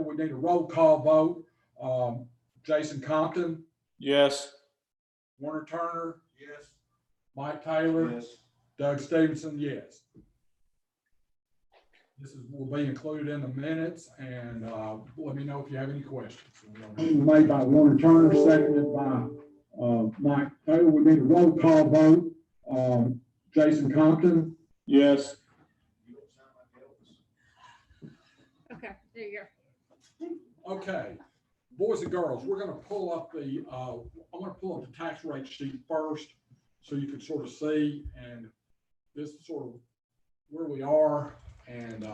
Taylor, we need a roll call vote. Jason Compton, Yes. Warner Turner, Yes. Mike Taylor, Yes. Doug Stevenson, yes. Will be included in the minutes, and let me know if you have any questions. Made by Warner Turner, seconded by Mike Taylor. We need a roll call vote. Jason Compton, Yes. You don't sound like Elvis. Okay, there you okay. Boys and girls, we're gonna pull up the, I'm gonna pull up the tax rate sheet first, so you can sort of see, and this is sort of where we are, and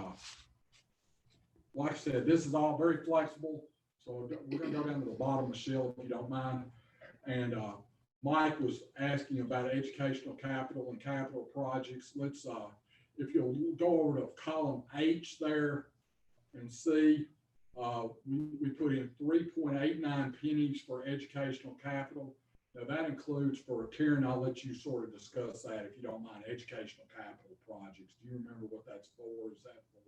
like I said, this is all very flexible, so we're gonna go down to the bottom, Michelle, if you don't mind. And Mike was asking about educational capital and capital projects. Let's, if you'll go over to column H there and see, we put in 3.89 pennies for educational capital. Now that includes for Karen, I'll let you sort of discuss that if you don't mind, educational capital projects. Do you remember what that's for? Is that for?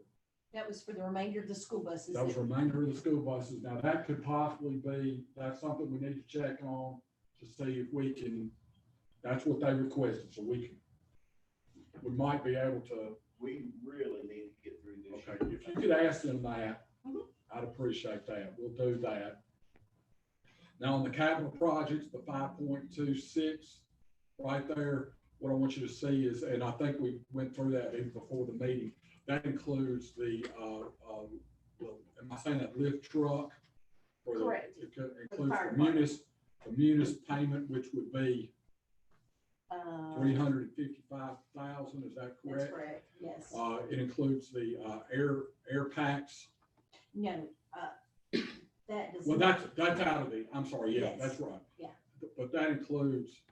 That was for the remainder of the school buses. That was remainder of the school buses. Now that could possibly be, that's something we need to check on to see if we can, that's what they requested, so we might be able to. We really need to get through this. Okay, if you could ask them that, I'd appreciate that. We'll do that. Now on the capital projects, the 5.26 right there, what I want you to see is, and I think we went through that even before the meeting, that includes the am I saying that lift truck? Or Correct. It includes fire the munis payment, which would be 355,000, is that correct? That's correct, yes. It includes the air packs. No, that does Well, not. that's out of the, I'm sorry, yeah, Yes. that's right. Yeah. But that includes,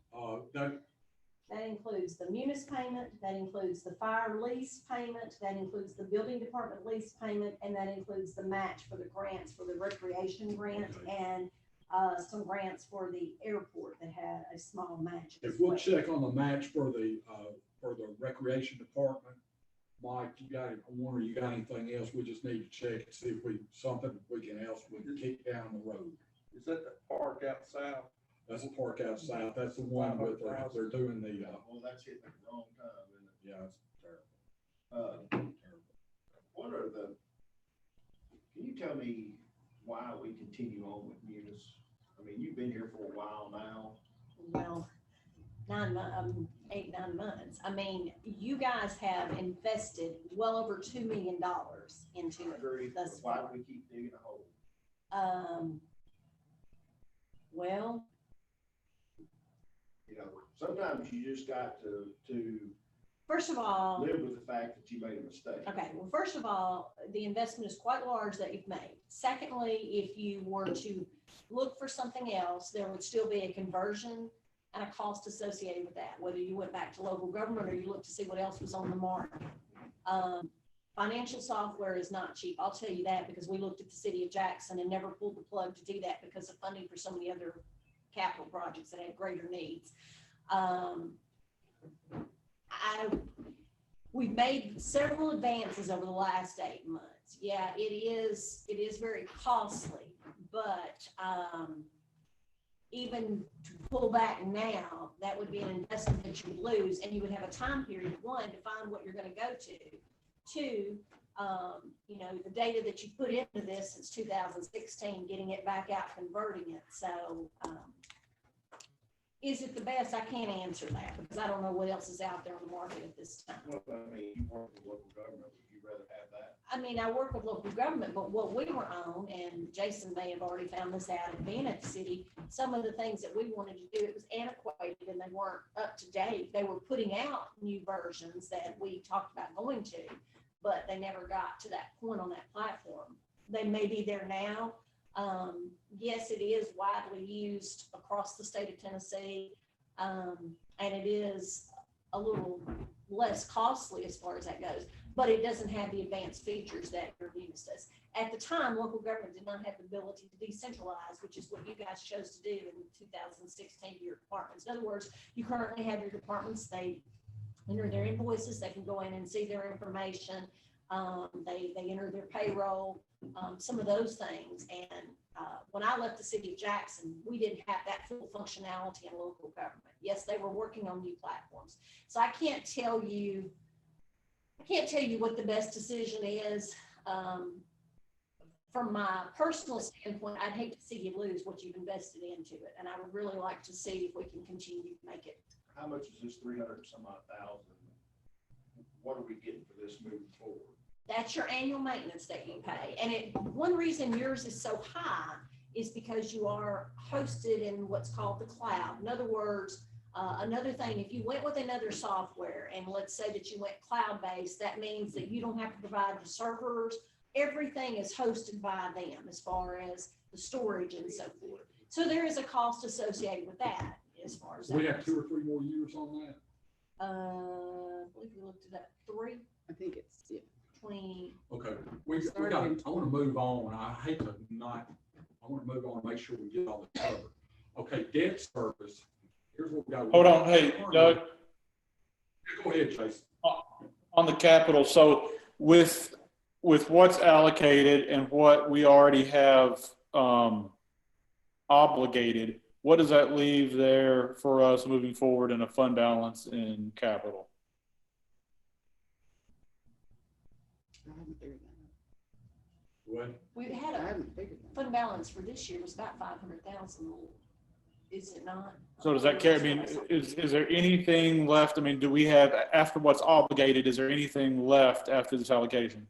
That includes the munis payment, that includes the fire lease payment, that includes the building department lease payment, and that includes the match for the grants, for the recreation grant, and some grants for the airport that had a small match. as if we'll well. check on the match for the recreation department, Mike, you got it, I wonder, you got anything else? We just need to check and see if something we can kick down the road. Is that the park out south? That's the park out south. That's the one with, they're doing the, Well, that's hitting at the wrong time, isn't it? yeah, it's terrible. What are the, can you tell me why we continue on with Munis? I mean, you've been here for a while now. Well, 8, 9 months. I mean, you guys have invested well over $2 million into I agree, it but thus why far. do we keep digging a hole? Well, You know, sometimes you just got to first of all, live with the fact that you made a mistake. okay, well, first of all, the investment is quite large that you've made. Secondly, if you were to look for something else, there would still be a conversion and a cost associated with that, whether you went back to local government or you looked to see what else was on the market. Financial software is not cheap. I'll tell you that because we looked at the city of Jackson and never pulled the plug to do that because of funding for so many other capital projects that had greater needs. We've made several advances over the last 8 months. Yeah, it is very costly, but even to pull back now, that would be an investment that you would lose, and you would have a time period, one, to find what you're going to go to. Two, the data that you put into this since 2016, getting it back out, converting it. So, is it the best? I can't answer that because I don't know what else is out there on the market at this time. Well, I mean, you work with local government, would you rather have that? I mean, I work with local government, but what we were on, and Jason may have already found this out in being at the city, some of the things that we wanted to do, it was antiquated and they weren't up to date. They were putting out new versions that we talked about going to, but they never got to that point on that platform. They may be there now. Yes, it is widely used across the state of Tennessee, and it is a little less costly as far as that goes, but it doesn't have the advanced features that your Munis does. At the time, local government did not have the ability to decentralize, which is what you guys chose to do in 2016 to your departments. In other words, you currently have your departments, they enter their invoices, they can go in and see their information. They enter their payroll, some of those things. And when I left the city of Jackson, we didn't have that full functionality in local government. Yes, they were working on new platforms. So I can't tell you what the best decision is. From my personal standpoint, I'd hate to see you lose what you've invested into it. And I would really like to see if we can continue to make it. How much is this 300 some odd thousand? What are we getting for this moving forward? That's your annual maintenance that you pay. And one reason yours is so high is because you are hosted in what's called the cloud. In other words, another thing, if you went with another software, and let's say that you went cloud-based, that means that you don't have to provide the servers. Everything is hosted by them as far as the storage and so forth. So there is a cost associated with that as far as that. We have 2 or 3 more years on that. I believe we looked at that 3, I think it's, yeah. 20. Okay, we got, I want to move on. I hate to not, I want to move on and make sure we get all this covered. Okay, debt service. Here's what we got. Hold on, hey, Doug, Go ahead, Jason. on the capital, so with what's allocated and what we already have obligated, what does that leave there for us moving forward in a fund balance in capital? I haven't figured What? We've that had out. I a haven't figured that. fund balance for this year was about 500,000. Is it not? So does that carry, I mean, is there anything left? I mean, do we have, after what's obligated, is there anything left after this allocation?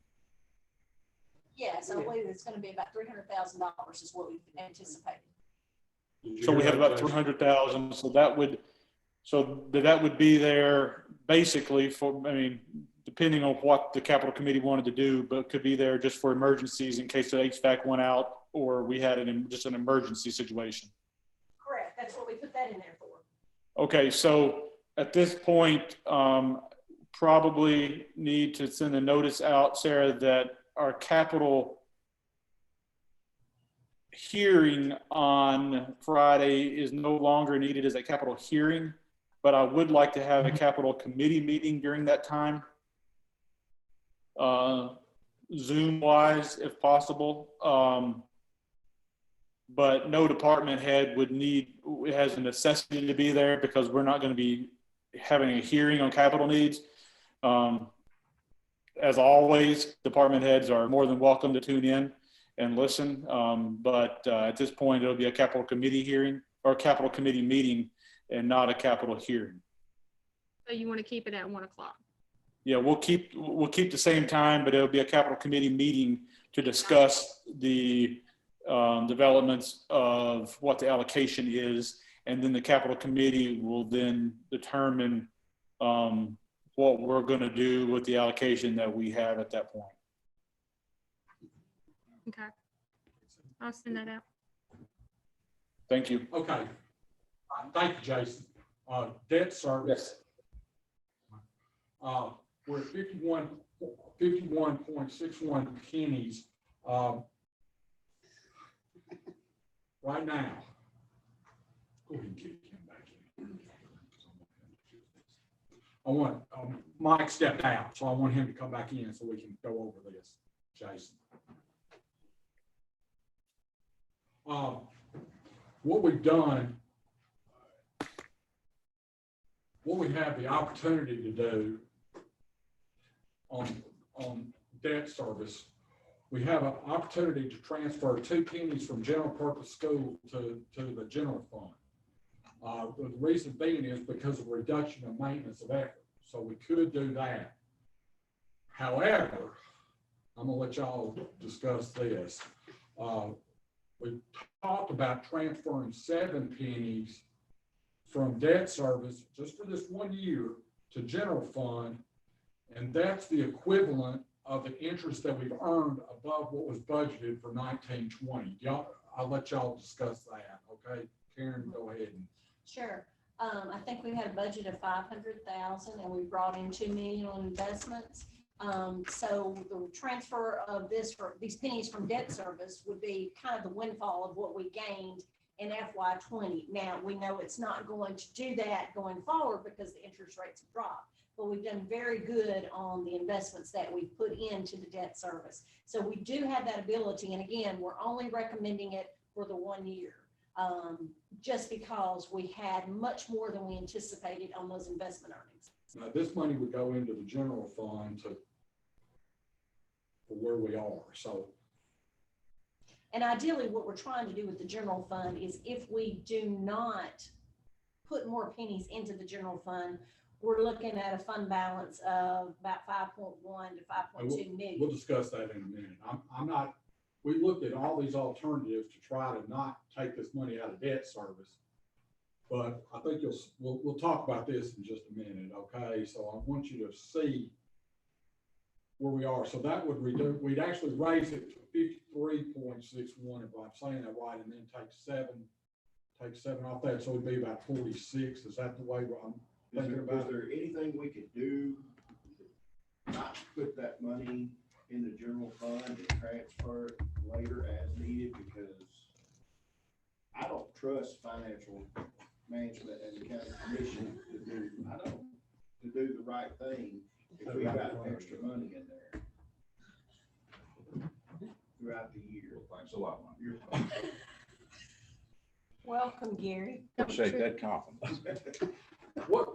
Yes, I believe it's gonna be about $300,000 is what we've anticipated. Did you So we hear have that, about Jason? 300,000, so that would be there basically for, I mean, depending on what the capital committee wanted to do, but could be there just for emergencies in case the HVAC went out or we had just an emergency situation. Correct, that's what we put that in there for. Okay, so at this point, probably need to send a notice out, Sarah, that our capital hearing on Friday is no longer needed as a capital hearing, but I would like to have a capital committee meeting during that time, Zoom wise, if possible. But no department head has a necessity to be there because we're not going to be having a hearing on capital needs. As always, department heads are more than welcome to tune in and listen. But at this point, it'll be a capital committee hearing or capital committee meeting and not a capital hearing. So you want to keep it at 1 o'clock? Yeah, we'll keep the same time, but it'll be a capital committee meeting to discuss the developments of what the allocation is. And then the capital committee will then determine what we're going to do with the allocation that we have at that point. Okay. I'll send that out. Thank you. Okay. Thank you, Jason. Debt service. We're at 51.61 pennies. Right now. Go ahead and kick him back in. I want, Mike stepped out, so I want him to come back in so we can go over this, Jason. What we've done, what we have the opportunity to do on debt service, we have an opportunity to transfer 2 pennies from general purpose school to the general fund. The reason being is because of reduction of maintenance of effort. So we could do that. However, I'm gonna let y'all discuss this. We talked about transferring 7 pennies from debt service just for this 1 year to general fund. And that's the equivalent of the interest that we've earned above what was budgeted for 1920. Y'all, I'll let y'all discuss that, okay? Karen, go ahead. Sure. I think we had a budget of 500,000 and we brought in 2 million on investments. So the transfer of these pennies from debt service would be kind of the windfall of what we gained in FY20. Now, we know it's not going to do that going forward because the interest rates have dropped. but we've done very good on the investments that we've put into the debt service. So we do have that ability, and again, we're only recommending it for the 1 year. Just because we had much more than we anticipated on those investment earnings. Now, this money would go into the general fund for where we are, so. And ideally, what we're trying to do with the general fund is if we do not put more pennies into the general fund, we're looking at a fund balance of about 5.1 to 5.2 million. We'll discuss that in a minute. I'm not, we looked at all these alternatives to try to not take this money out of debt service. But I think we'll talk about this in just a minute, okay? So I want you to see where we are. So that would reduce, we'd actually raise it to 53.61, if I'm saying that right, and then take seven off that, so it'd be about 46. Is that the way I'm thinking about Is it? there anything we could do not to put that money in the general fund and transfer it later as needed? Because I don't trust financial management and the county commission to do the right thing if we got extra money in there throughout the year. Thanks a lot, Mike. You're fine. Welcome, Gary. Appreciate that confidence. What?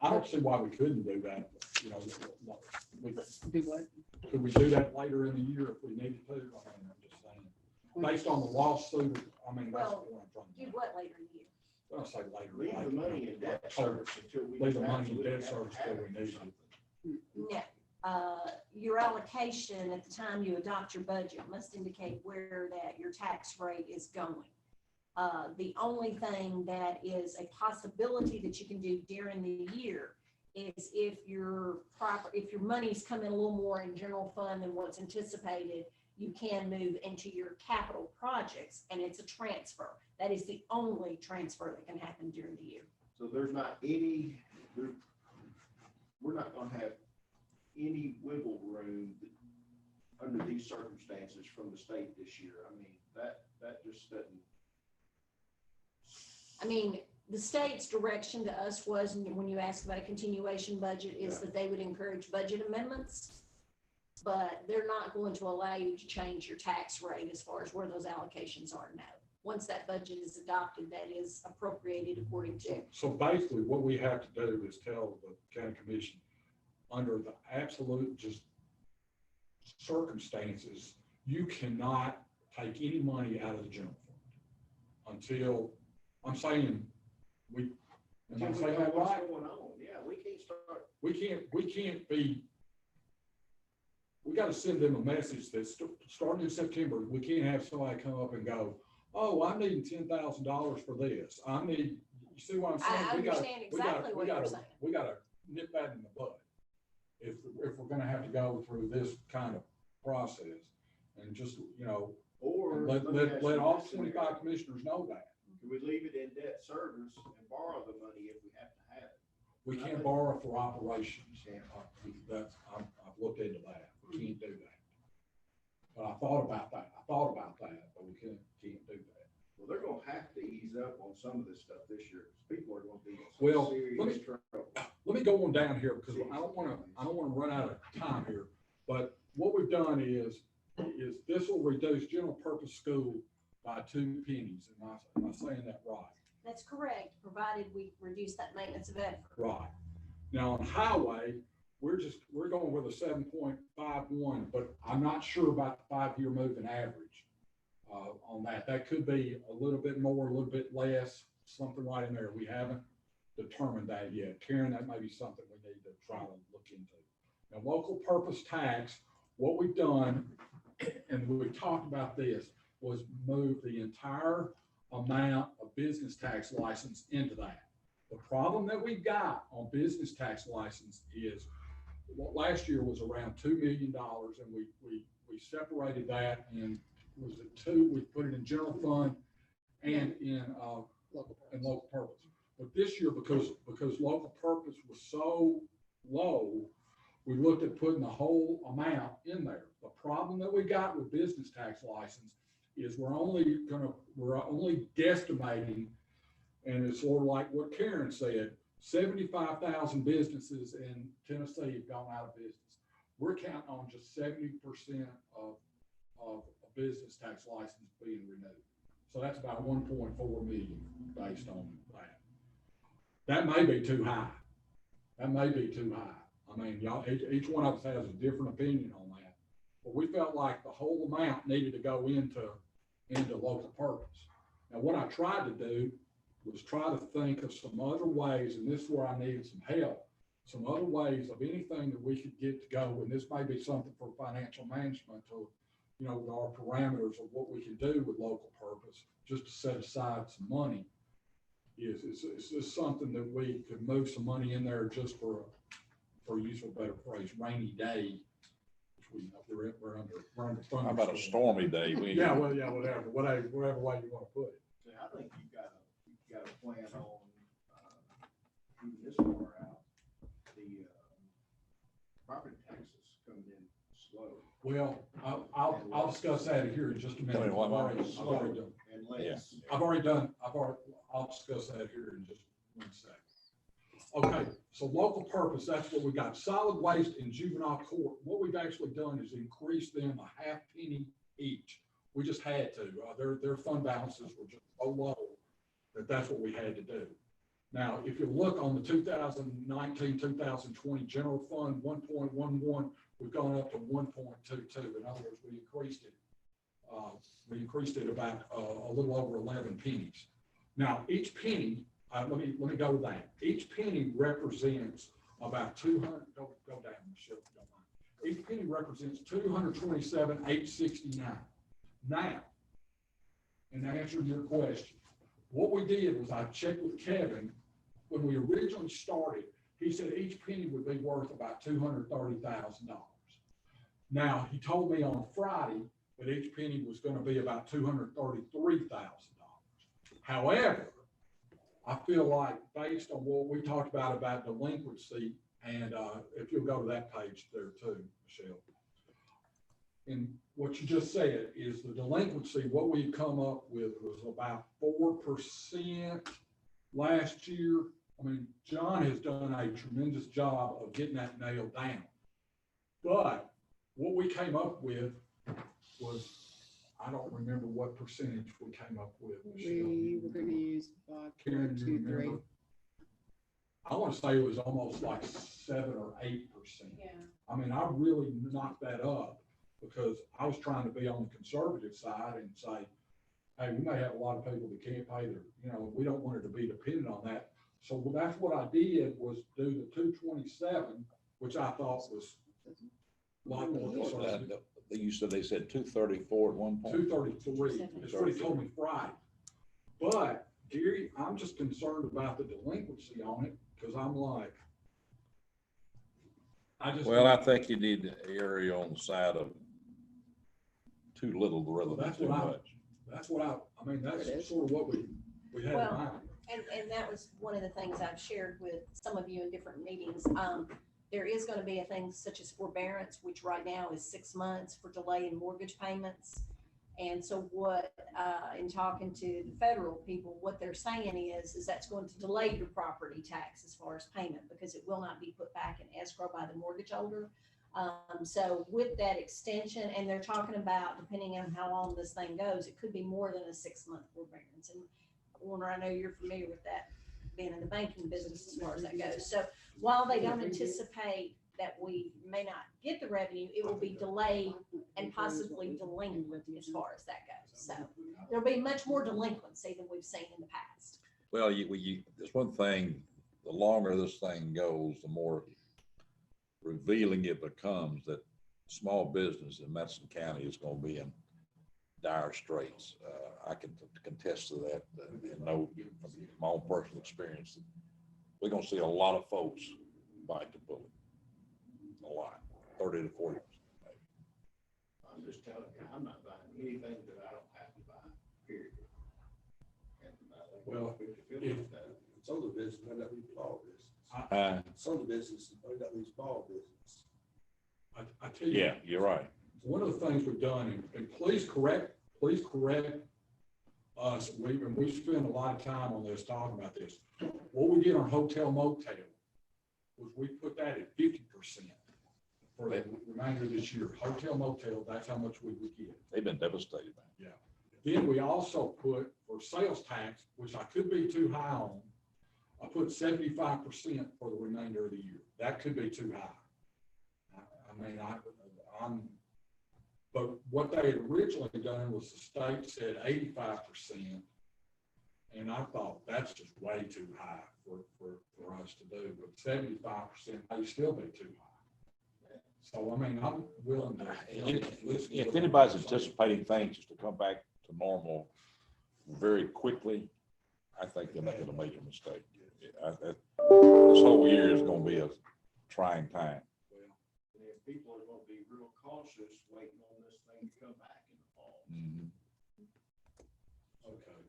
I don't see why we couldn't do that, you know, Do what? could we do that later in the year if we needed to? I mean, I'm just saying, based on the lawsuit, I mean, that's the point I'm trying to Do make. what later in the year? I'll say later. Leave like, the money in debt October. service until we. Leave the money in absolutely debt have service to have till we need something. it. No, your allocation at the time you adopt your budget must indicate where that your tax rate is going. The only thing that is a possibility that you can do during the year is if your money's coming a little more in general fund than what's anticipated, you can move into your capital projects, and it's a transfer. That is the only transfer that can happen during the year. So there's not any, we're not gonna have any wiggle room under these circumstances from the state this year. I mean, that just doesn't. I mean, the state's direction to us was, when you asked about a continuation budget, is that they would encourage budget amendments. But they're not going to allow you to change your tax rate as far as where those allocations are now. Once that budget is adopted, that is appropriated according to. So basically, what we have to do is tell the county commission, under the absolute just circumstances, you cannot take any money out of the general fund until, I'm saying, am I Until we saying know that what's right? going on. Yeah, we can't start. We can't be, we gotta send them a message that starting in September, we can't have somebody come up and go, oh, I'm needing $10,000 for this. I need, you see what I'm saying? I We gotta- understand we gotta- exactly we what you're gotta- saying. We gotta nip that in the bud. If we're gonna have to go through this kind of process and just, you know, Or let me ask you all this scenario. 25 commissioners know that. Can we leave it in debt service and borrow the money if we have to have it? We can't borrow for operations. Yeah. I've looked into that. We can't do that. But I thought about that, but we can't do that. Well, they're gonna have to ease up on some of this stuff this year, because people are gonna be in Well, some let serious me- trouble. Let me go on down here because I don't want to run out of time here. But what we've done is this will reduce general purpose school by 2 pennies. Am I saying that right? That's correct, provided we reduce that maintenance of effort. Right. Now on highway, we're going with a 7.51, but I'm not sure about the 5-year moving average on that. That could be a little bit more, a little bit less, something right in there. We haven't determined that yet. Karen, that may be something we need to try to look into. Now, local purpose tax, what we've done, and we talked about this, was move the entire amount of business tax license into that. The problem that we've got on business tax license is what last year was around $2 million, and we separated that, and was it 2? We put it in general fund and in local purpose. But this year, because local purpose was so low, we looked at putting the whole amount in there. The problem that we got with business tax license is we're only guesstimating, and it's sort of like what Karen said, 75,000 businesses in Tennessee have gone out of business. We're counting on just 70% of a business tax license being renewed. So that's about 1.4 million based on that. That may be too high. That may be too high. I mean, y'all, each one of us has a different opinion on that. But we felt like the whole amount needed to go into local purpose. Now, what I tried to do was try to think of some other ways, and this is where I needed some help, some other ways of anything that we could get to go, and this may be something for financial management to, you know, with our parameters of what we can do with local purpose, just to set aside some money. Is this something that we could move some money in there just for use of a better phrase, rainy day? Which we're under How about a thunderstorm. stormy day? Yeah, well, yeah, whatever way you want to put it. So I think you got a plan on, even this far out, the, property taxes coming in slow. Well, I'll discuss that here in just a minute. Wait, what, Mike? I'll discuss that here in just 1 second. Okay, so local purpose, that's what we got. Solid waste and juvenile court. What we've actually done is increase them a half penny each. We just had to. Their fund balances were just so low that's what we had to do. Now, if you look on the 2019, 2020 general fund, 1.11, we've gone up to 1.22. In other words, we increased it about a little over 11 pennies. Now, each penny, let me go with that. Each penny represents about 200. Go down, Michelle, if you don't mind. Each penny represents 227,869. Now, in answering your question, what we did was I checked with Kevin. When we originally started, he said each penny would be worth about $230,000. Now, he told me on Friday that each penny was going to be about $233,000. However, I feel like based on what we talked about delinquency, and if you'll go to that page there too, Michelle. And what you just said is the delinquency, what we've come up with was about 4% last year. I mean, John has done a tremendous job of getting that nailed down. But what we came up with was, I don't remember what percentage we came up with. We were gonna use Karen, do you 5.23. remember? I want to say it was almost like 7 or 8%. Yeah. I mean, I really knocked that up because I was trying to be on the conservative side and say, hey, we may have a lot of people that can't pay their, you know, we don't want it to be dependent on that. So that's what I did, was do the 227, which I thought was a lot more conservative. You said they said 234 at one point. 233 is what he told me Friday. But Gary, I'm just concerned about the delinquency on it because I'm like, Well, I think you need to err on the side of too little rather than That's too what I- much. that's what I mean, that's There it is. sort of what we had in Well, mind. And that was one of the things I've shared with some of you in different meetings. There is going to be a thing such as forbearance, which right now is 6 months for delay in mortgage payments. And so what, in talking to the federal people, what they're saying is that's going to delay your property tax as far as payment because it will not be put back in escrow by the mortgage holder. So with that extension, and they're talking about, depending on how long this thing goes, it could be more than a 6-month forbearance. And Warner, I know you're familiar with that, being in the banking business as far as that goes. So while they don't anticipate that we may not get the revenue, it will be delayed and possibly delinquent as far as that goes. So there'll be much more delinquency than we've seen in the past. Well, there's one thing, the longer this thing goes, the more revealing it becomes that small business in Madison County is going to be in dire straits. I can contest to that and know from my own personal experience that we're going to see a lot of folks bite the bullet. A lot, 30 to 40%. I'm just telling you, I'm not buying anything that I don't have to buy, period. And I think Well, we feel if- like that. Some of the business may not be small business. Uh, Some of the businesses may not be small business. I tell you. yeah, you're right. One of the things we've done, and please correct us, we spend a lot of time on this, talking about this. What we did on hotel motel was we put that at 50% for the remainder of this year. Hotel motel, that's how much we would get. They've been devastated, man. Then we also put for sales tax, which I could be too high on, I put 75% for the remainder of the year. That could be too high. I mean, but what they had originally done was the state said 85%. And I thought that's just way too high for us to do, but 75% may still be too high. So, I mean, I'm willing to. If anybody's anticipating things to come back to normal very quickly, I think they're making a major mistake. This whole year is gonna be a trying time. And if people are gonna be real cautious waiting on this thing to come back in the fall. Mhm. Okay.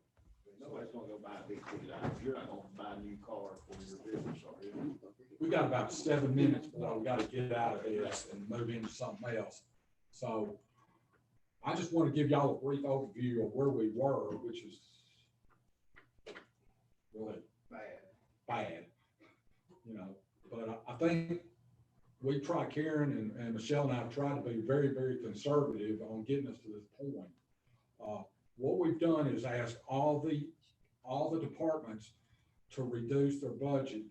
Nobody's gonna go buy a big ticket item. You're not gonna buy a new car for your business, are you? We got about 7 minutes before we got to get out of this and move into something else. So I just want to give y'all a brief overview of where we were, which is really bad, you know, but I think we try, Karen and Michelle and I have tried to be very, very conservative on getting us to this point. What we've done is ask all the departments to reduce their budget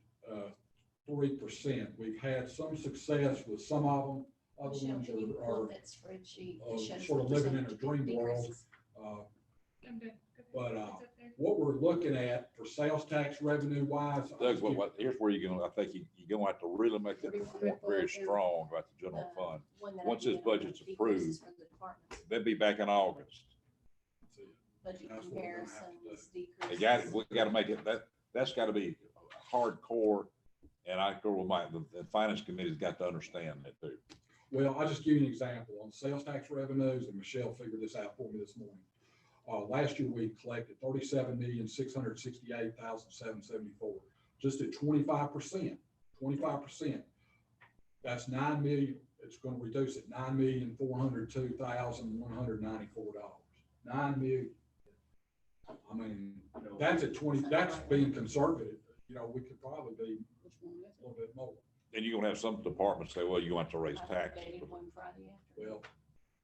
3%. We've had some success with some of them. Other Michelle, ones can you pull are up that spreadsheet that shows sort of the living in a percentage dream world. decreases? I'm good. But, It's up there. What we're looking at for sales tax revenue wise. Doug, here's where you're gonna, I think you're gonna have to really make that point very strong about the general fund. One that I Once this did on the budget's decreases approved, for the departments. They'll be back in August. Budget That's what we're gonna have to comparisons, We decreases. gotta make it, that's gotta be hardcore. And I go with the finance committee's got to understand that too. Well, I'll just give you an example on sales tax revenues, and Michelle figured this out for me this morning. Last year, we collected 37,668,774, just at 25%, 25%. That's 9 million. It's going to reduce it $9,402,194. 9 million. I mean, that's at 20, that's being conservative. You know, we could probably be Which one is a little bit more. And you're gonna have some departments say, well, you want to raise I taxes. updated one Friday afternoon. Well,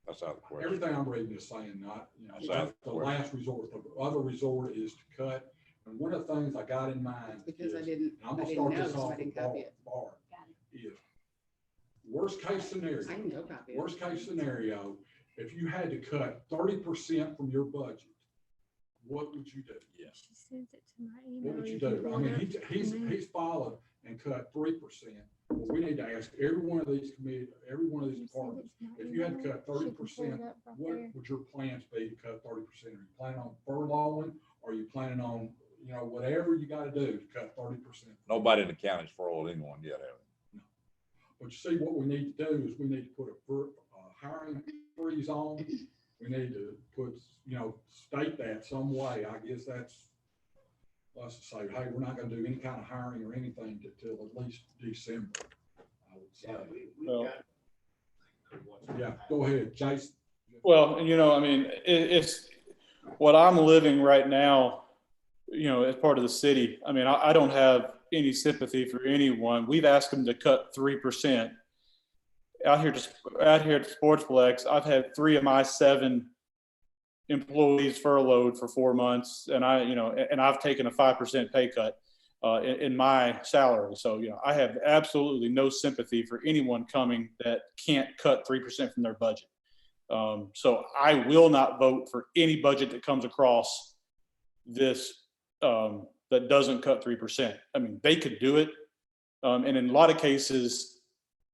That's out of the question. everything I'm reading is saying not, you know, That's out of that's the the question. last resort. The other resort is to cut. And one of the things I got in mind Because I is, didn't, and I'm I gonna didn't start know, this so off I with didn't copy it. Barb, Got it. is worst case scenario, I can go copy it. worst case scenario, if you had to cut 30% from your budget, what would you do? Yes. She sent it to my email. What would you can do? pull I it mean, up. he's followed and cut 3%. Well, we need to ask every one of these committees, every one of these You sent it departments, to my if you had to email. cut She can pull 30%, it up right what there. would your plans be to cut 30%? Are you planning on furloughing? Are you planning on, you know, whatever you gotta do to cut 30%? Nobody in the county's furloughed anyone yet, have they? But you see, what we need to do is we need to put a hiring freeze on. We need to put, you know, state that some way. I guess that's, let's just say, hey, we're not gonna do any kind of hiring or anything till at least December, I would Yeah, say. we Well- got. Yeah, go ahead, Jason. Well, and I mean, it's what I'm living right now, as part of the city. I mean, I don't have any sympathy for anyone. We've asked them to cut 3%. Out here at Sportsplex, I've had 3 of my 7 employees furloughed for 4 months, and I've taken a 5% pay cut in my salary. So, I have absolutely no sympathy for anyone coming that can't cut 3% from their budget. So I will not vote for any budget that comes across this that doesn't cut 3%. I mean, they could do it. And in a lot of cases,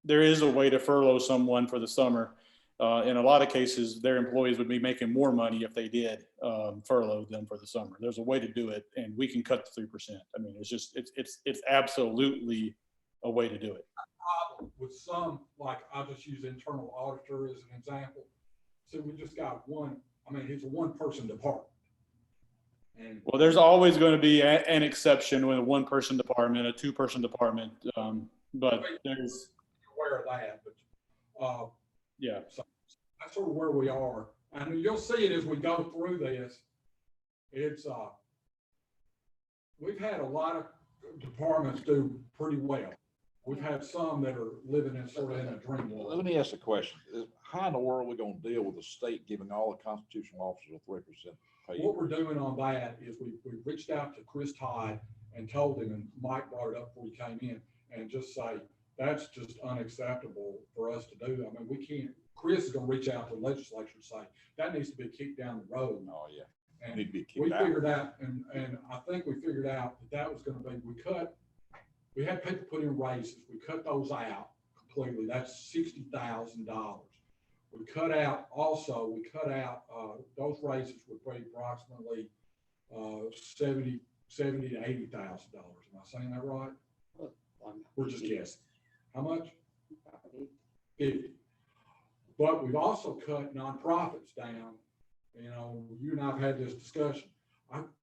there is a way to furlough someone for the summer. In a lot of cases, their employees would be making more money if they did furlough them for the summer. There's a way to do it, and we can cut the 3%. I mean, it's absolutely a way to do it. With some, like, I'll just use internal auditor as an example. So we just got one, I mean, it's a one-person department. And Well, there's always going to be an exception with a 1-person department, a 2-person department, but there's, aware of that, but, yeah. so that's sort of where we are. And you'll see it as we go through this. it's, we've had a lot of departments do pretty well. We've had some that are living in sort of in a dream Let world. me ask a question. How in the world are we gonna deal with the state giving all the constitutional officers a 3% pay? What we're doing on that is we reached out to Chris Todd and told him, and Mike brought it up before he came in, and just say, that's just unacceptable for us to do. I mean, we can't, Chris is gonna reach out to the legislature and say, that needs to be kicked down the road. Oh, yeah. And Need to be we kicked out. figured out, and I think we figured out that was gonna be, we had people put in raises, we cut those out completely, that's $60,000. We cut out, those raises would be approximately, 70 to $80,000. Am I saying that right? We're just guessing. How much? 50. But we've also cut nonprofits down. You know, you and I have had this discussion.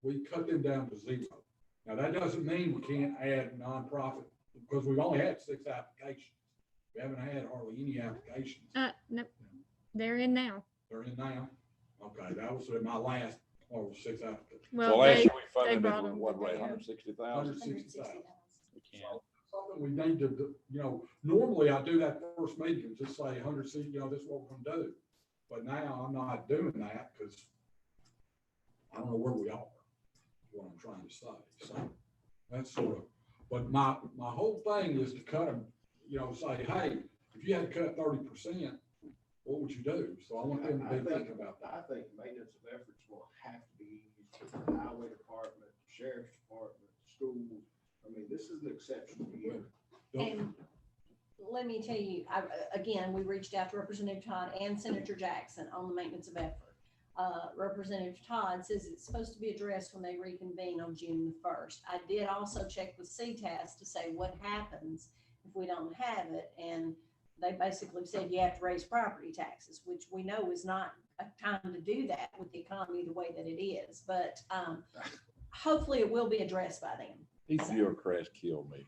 We cut them down to 0. Now, that doesn't mean we can't add nonprofit, because we've only had 6 applications. We haven't had hardly any applications. Nope, they're in now. They're in now. Okay, that was my last, 6 applications. So Well, last they, year we funded brought it with them what, to Ray, the, 160,000? 160,000. We can. Something we need to, normally I do that first meeting and just say 100 seat, this is what we're gonna do. But now I'm not doing that because I don't know where we are, is what I'm trying to say. So that's sort of, but my whole thing is to cut them, say, hey, if you had to cut 30%, what would you do? So I want them to be thinking about that. I think maintenance of efforts will have to be used for the highway department, sheriff's department, schools. I mean, this is an exceptional year. And let me tell you, again, we reached out to Representative Todd and Senator Jackson on the maintenance of effort. Representative Todd says it's supposed to be addressed when they reconvene on June the 1st. I did also check with CTAS to say what happens if we don't have it. And they basically said you have to raise property taxes, which we know is not a time to do that with the economy the way that it is. But hopefully it will be addressed by them. These bureaucrats kill me.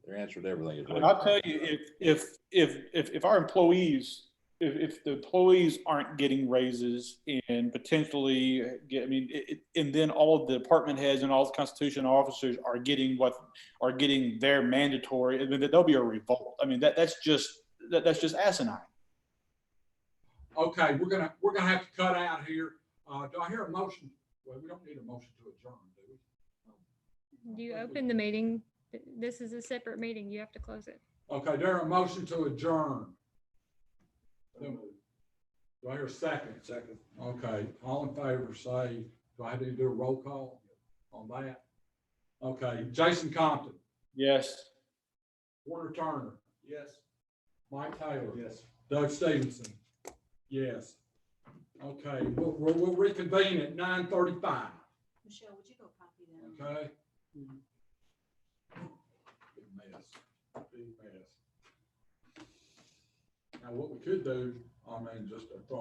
Their answer to everything is. And I'll tell you, if our employees, if the employees aren't getting raises and potentially get, and then all of the department heads and all the constitutional officers are getting their mandatory, there'll be a revolt. That's just asinine. Okay, we're gonna have to cut out here. Do I hear a motion? Well, we don't need a motion to adjourn, do we? you open the meeting. This is a separate meeting. You have to close it. Okay, there a motion to adjourn. Do I hear a second? Second. Okay, all in favor, say, do I have to do a roll call on that? Okay, Jason Compton, Yes. Warner Turner, Yes. Mike Taylor. Yes. Doug Stevenson, yes. Okay, we'll reconvene at 9:35, Michelle, would you go copy them? okay? Big mess, big mess. Now, what we could do, just a thought.